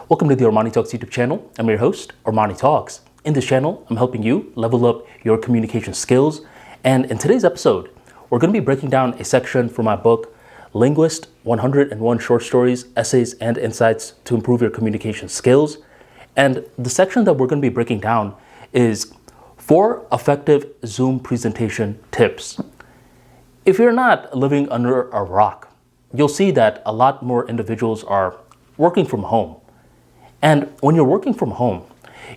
Welcome to the ArmaniTalks YouTube channel. I'm your host, ArmaniTalks. In this channel, I'm helping you level up your communication skills. And in today's episode, we're going to be breaking down a section from my book, Linguist, 101 Short Stories, Essays, and Insights to Improve Your Communication Skills. And the section that we're going to be breaking down is 4 effective Zoom presentation tips. If you're not living under a rock, you'll see that a lot more individuals are working from home. And when you're working from home,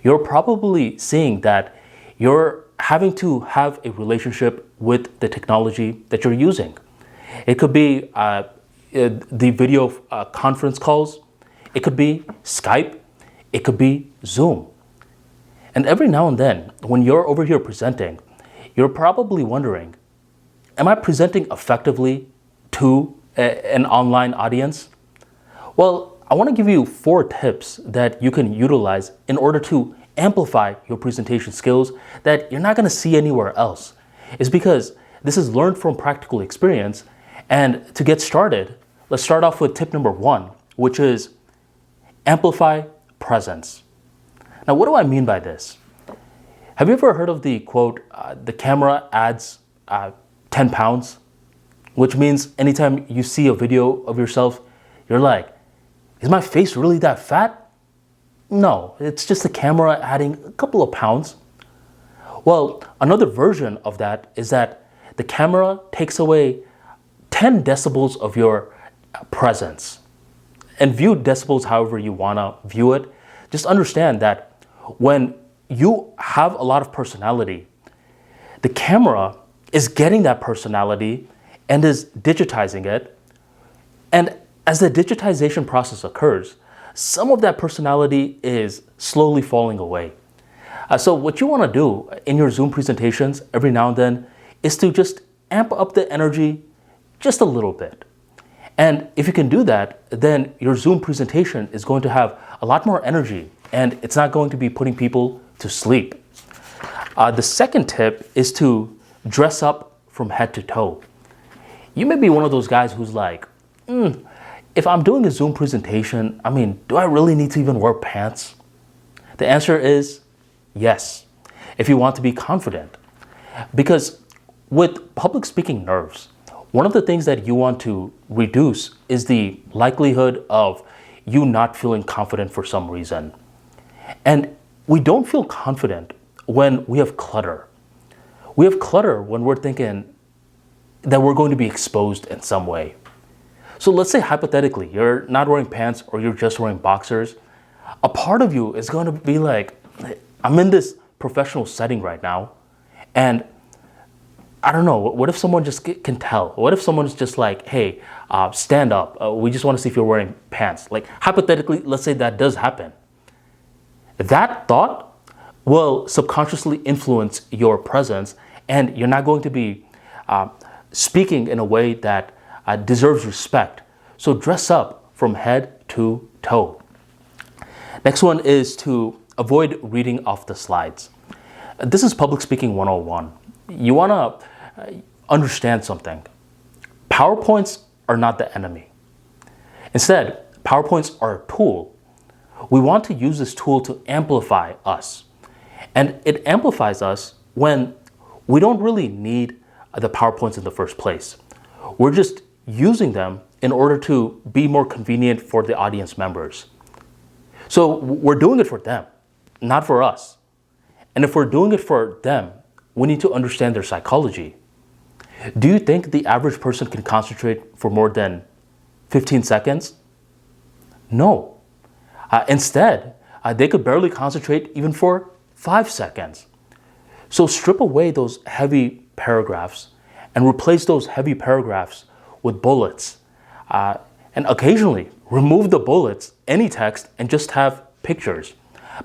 you're probably seeing that you're having to have a relationship with the technology that you're using. It could be the video conference calls. It could be Skype. It could be Zoom. And every now and then, when you're over here presenting, you're probably wondering, am I presenting effectively to an online audience? Well, I want to give you 4 tips that you can utilize in order to amplify your presentation skills that you're not going to see anywhere else. It's because this is learned from practical experience. And to get started, let's start off with tip number 1, which is amplify presence. Now, what do I mean by this? Have you ever heard of the quote, the camera adds 10 pounds? Which means anytime you see a video of yourself, you're like, is my face really that fat? No, it's just the camera adding a couple of pounds. Well, another version of that is that the camera takes away 10 decibels of your presence. And view decibels however you want to view it. Just understand that when you have a lot of personality, the camera is getting that personality and is digitizing it. And as the digitization process occurs, some of that personality is slowly falling away. So what you want to do in your Zoom presentations every now and then is to just amp up the energy just a little bit. And if you can do that, then your Zoom presentation is going to have a lot more energy and it's not going to be putting people to sleep. The second tip is to dress up from head to toe. You may be one of those guys who's like, if I'm doing a Zoom presentation, do I really need to even wear pants? The answer is yes, if you want to be confident. Because with public speaking nerves, one of the things that you want to reduce is the likelihood of you not feeling confident for some reason. And we don't feel confident when we have clutter. We have clutter when we're thinking that we're going to be exposed in some way. So let's say hypothetically, you're not wearing pants or you're just wearing boxers. A part of you is going to be like, I'm in this professional setting right now. And I don't know, what if someone just can tell? What if someone's just like, hey, stand up. We just want to see if you're wearing pants. Like hypothetically, let's say that does happen. That thought will subconsciously influence your presence and you're not going to be speaking in a way that deserves respect. So dress up from head to toe. Next one is to avoid reading off the slides. This is public speaking 101. You want to understand something. PowerPoints are not the enemy. Instead, PowerPoints are a tool. We want to use this tool to amplify us. And it amplifies us when we don't really need the PowerPoints in the first place. We're just using them in order to be more convenient for the audience members. So we're doing it for them, not for us. And if we're doing it for them, we need to understand their psychology. Do you think the average person can concentrate for more than 15 seconds? No. Instead, they could barely concentrate even for 5 seconds. So strip away those heavy paragraphs and replace those heavy paragraphs with bullets. And occasionally remove the bullets, any text, and just have pictures.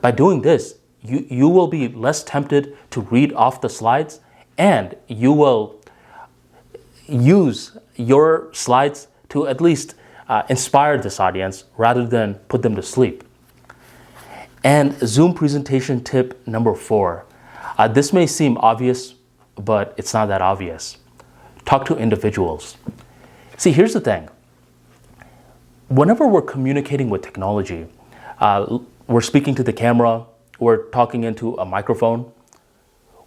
By doing this, you will be less tempted to read off the slides and you will use your slides to at least inspire this audience rather than put them to sleep. And Zoom presentation tip number 4. This may seem obvious, but it's not that obvious. Talk to individuals. See, here's the thing. Whenever we're communicating with technology, we're speaking to the camera, we're talking into a microphone,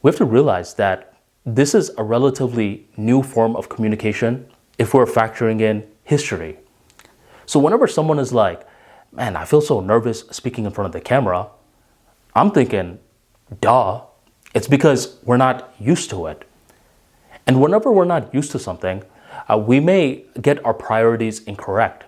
we have to realize that this is a relatively new form of communication if we're factoring in history. So whenever someone is like, man, I feel so nervous speaking in front of the camera, I'm thinking, duh, it's because we're not used to it. And whenever we're not used to something, we may get our priorities incorrect.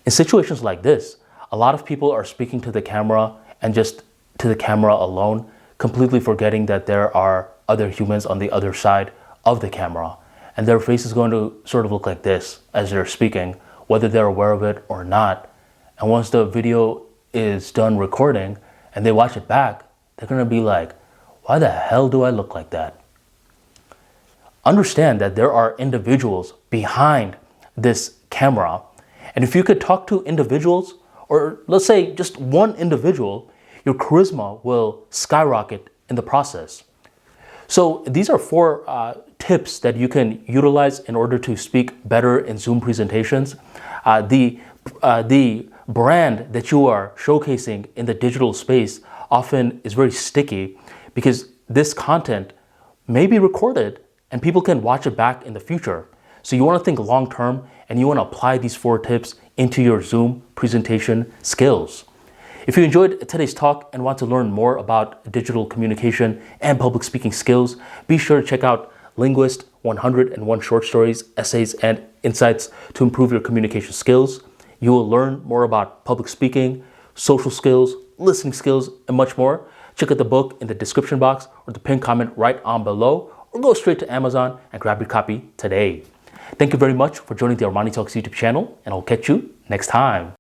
In situations like this, a lot of people are speaking to the camera and just to the camera alone, completely forgetting that there are other humans on the other side of the camera. And their face is going to sort of look like this as they're speaking, whether they're aware of it or not. And once the video is done recording and they watch it back, they're going to be like, why the hell do I look like that? Understand that there are individuals behind this camera. And if you could talk to individuals, or let's say just one individual, your charisma will skyrocket in the process. So these are 4 tips that you can utilize in order to speak better in Zoom presentations. The brand that you are showcasing in the digital space often is very sticky because this content may be recorded and people can watch it back in the future. So you want to think long term and you want to apply these 4 tips into your Zoom presentation skills. If you enjoyed today's talk and want to learn more about digital communication and public speaking skills, be sure to check out Linguist 101 Short Stories, Essays, and Insights to improve your communication skills. You will learn more about public speaking, social skills, listening skills, and much more. Check out the book in the description box or the pinned comment right on below, or go straight to Amazon and grab your copy today. Thank you very much for joining the ArmaniTalks YouTube channel, and I'll catch you next time.